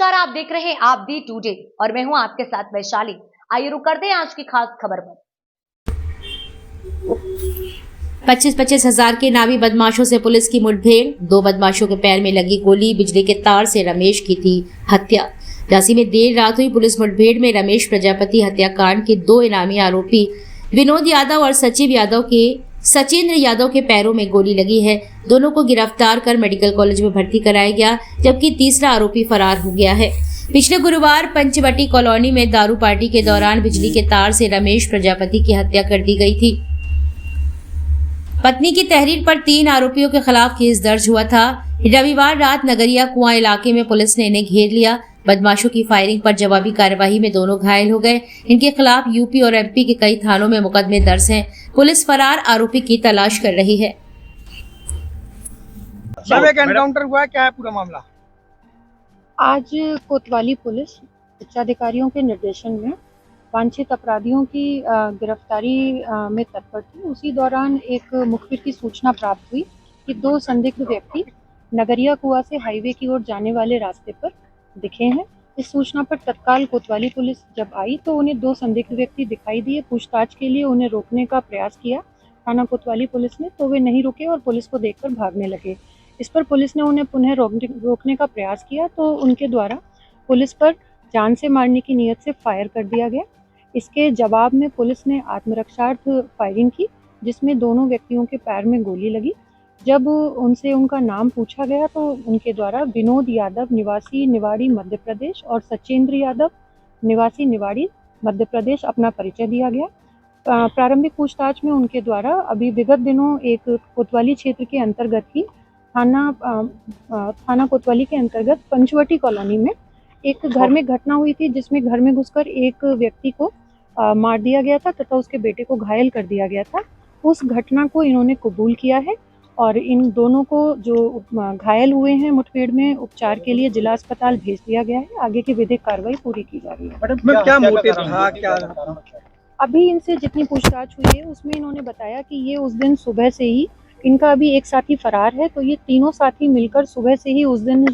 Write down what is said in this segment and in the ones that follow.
नमस्कार, आप देख रहे हैं आप दी टुडे और मैं हूं आपके साथ वैशाली। आइए रुक करते हैं आज की खास खबर पर। 25-25 हजार के नामी बदमाशों से पुलिस की मुठभेड़। 2 बदमाशों के पैर में लगी गोली, बिजली के तार से रमेश की थी हत्या। झांसी में देर रात हुई पुलिस मुठभेड़ में रमेश प्रजापति हत्याकांड के 2 इनामी आरोपी विनोद यादव और सचिंद्र यादव के पैरों में गोली लगी है। दोनों को गिरफ्तार कर मेडिकल कॉलेज में भर्ती कराया गया, जबकि तीसरा आरोपी फरार हो गया है। पिछले गुरुवार पंचवटी कॉलोनी में दारू पार्टी के दौरान बिजली के तार से रमेश प्रजापति की हत्या कर दी गई थी। पत्नी की तहरीर पर 3 आरोपियों के खिलाफ केस दर्ज हुआ था। रविवार रात नगरिया कुआं इलाके में पुलिस ने इन्हें घेर लिया। बदमाशों की फायरिंग पर जवाबी कार्यवाही में दोनों घायल हो गए। इनके खिलाफ यूपी और एमपी के कई थानों में मुकदमे दर्ज हैं। पुलिस फरार आरोपी की तलाश कर रही है। सब एक एनकाउंटर हुआ है, क्या है पूरा मामला? आज कोतवाली पुलिस उच्चाधिकारियों के निर्देशन में वांछित अपराधियों की गिरफ्तारी में तत्पर थी। उसी दौरान एक मुखबिर की सूचना प्राप्त हुई कि 2 संदिग्ध व्यक्ति नगरिया कुआं से हाईवे की ओर जाने वाले रास्ते पर दिखे हैं। इस सूचना पर तत्काल कोतवाली पुलिस जब आई तो उन्हें 2 संदिग्ध व्यक्ति दिखाई दिए। पूछताछ के लिए उन्हें रोकने का प्रयास किया थाना कोतवाली पुलिस ने, तो वे नहीं रुके और पुलिस को देखकर भागने लगे। इस पर पुलिस ने उन्हें पुनः रोकने का प्रयास किया तो उनके द्वारा पुलिस पर जान से मारने की नीयत से फायर कर दिया गया। इसके जवाब में पुलिस ने आत्मरक्षार्थ फायरिंग की, जिसमें दोनों व्यक्तियों के पैर में गोली लगी। जब उनसे उनका नाम पूछा गया तो उनके द्वारा विनोद यादव निवासी निवाड़ी मध्य प्रदेश और सचिंद्र यादव निवासी निवाड़ी मध्य प्रदेश अपना परिचय दिया गया। प्रारंभिक पूछताछ में उनके द्वारा अभी विगत दिनों एक कोतवाली क्षेत्र के अंतर्गत ही थाना कोतवाली के अंतर्गत पंचवटी कॉलोनी में एक घर में घटना हुई थी, जिसमें घर में घुसकर एक व्यक्ति को मार दिया गया था तथा उसके बेटे को घायल कर दिया गया था। उस घटना को इन्होंने कबूल किया है और इन दोनों को जो घायल हुए हैं मुठभेड़ में उपचार के लिए जिला अस्पताल भेज दिया गया है। आगे की विधिक कार्रवाई पूरी की जा रही है। मैडम क्या मोटिव था, क्या अभी इनसे जितनी पूछताछ हुई है उसमें इन्होंने बताया कि ये उस दिन सुबह से ही, इनका अभी एक साथी फरार है, तो ये तीनों साथी मिलकर सुबह से ही उस दिन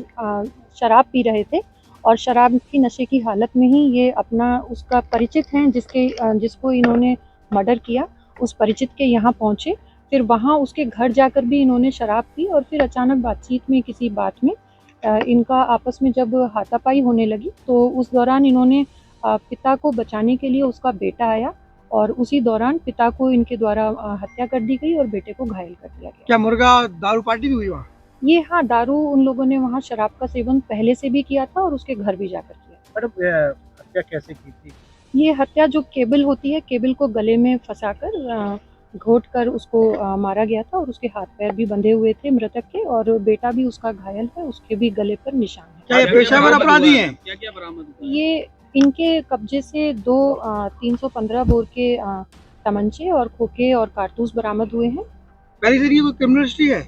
शराब पी रहे थे और शराब की नशे की हालत में ही ये अपना उसका परिचित हैं जिसको इन्होंने मर्डर किया, उस परिचित के यहाँ पहुँचे। फिर वहाँ उसके घर जाकर भी इन्होंने शराब पी और फिर अचानक बातचीत में किसी बात में इनका आपस में जब हाथापाई होने लगी तो उस दौरान इन्होंने पिता को बचाने के लिए, उसका बेटा आया और उसी दौरान पिता को इनके द्वारा हत्या कर दी गई और बेटे को घायल कर दिया गया। क्या मुर्गा दारू पार्टी भी हुई वहाँ? ये हाँ, दारू उन लोगों ने वहाँ शराब का सेवन पहले से भी किया था और उसके घर भी जाकर किया। मैडम हत्या कैसे की थी? ये हत्या जो केबल होती है, केबल को गले में फंसाकर घोट कर उसको मारा गया था और उसके हाथ पैर भी बंधे हुए थे मृतक के और बेटा भी उसका घायल है, उसके भी गले पर निशान है। क्या ये पेशेवर अपराधी हैं? क्या बरामद हुआ? ये इनके कब्जे से 2 315 बोर के तमंचे और खोखे और कारतूस बरामद हुए हैं। पहले से ये कोई क्रिमिनल हिस्ट्री है?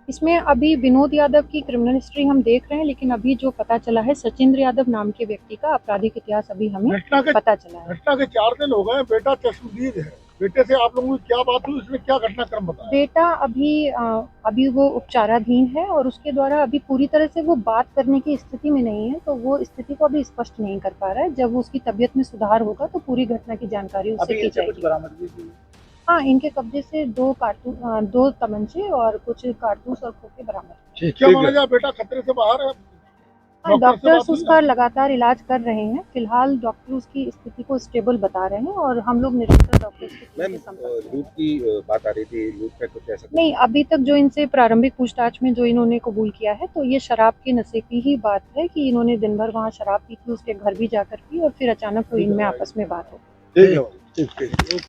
इसमें अभी विनोद यादव की क्रिमिनल हिस्ट्री हम देख रहे हैं, लेकिन अभी जो पता चला है सचिंद्र यादव नाम के व्यक्ति का आपराधिक इतिहास अभी हमें पता चला है। घटना के 4 दिन हो गए, बेटा चश्मदीद है। बेटे से आप लोगों की क्या बात हुई, उसने क्या घटनाक्रम बताया? बेटा अभी वो उपचाराधीन है और उसके द्वारा अभी पूरी तरह से वो बात करने की स्थिति में नहीं है, तो वो स्थिति को अभी स्पष्ट नहीं कर पा रहा है। जब उसकी तबीयत में सुधार होगा तो पूरी घटना की जानकारी उससे की जाएगी। हाँ, इनके कब्जे से 2 तमंचे और कुछ कारतूस और खोखे बरामद। क्या माना जाए, बेटा खतरे से बाहर है? हाँ, डॉक्टर्स उसका लगातार इलाज कर रहे हैं। फिलहाल डॉक्टर उसकी स्थिति को स्टेबल बता रहे हैं और हम लोग निरंतर डॉक्टर्स के संपर्क में। लूट की बात आ रही थी, लूट का कुछ ऐसा नहीं, अभी तक जो इनसे प्रारंभिक पूछताछ में जो इन्होंने कबूल किया है तो ये शराब के नशे की ही बात है कि इन्होंने दिन भर वहाँ शराब पी थी, उसके घर भी जाकर पी और फिर अचानक वो इनमें आपस में बात हो गई। ठीक है।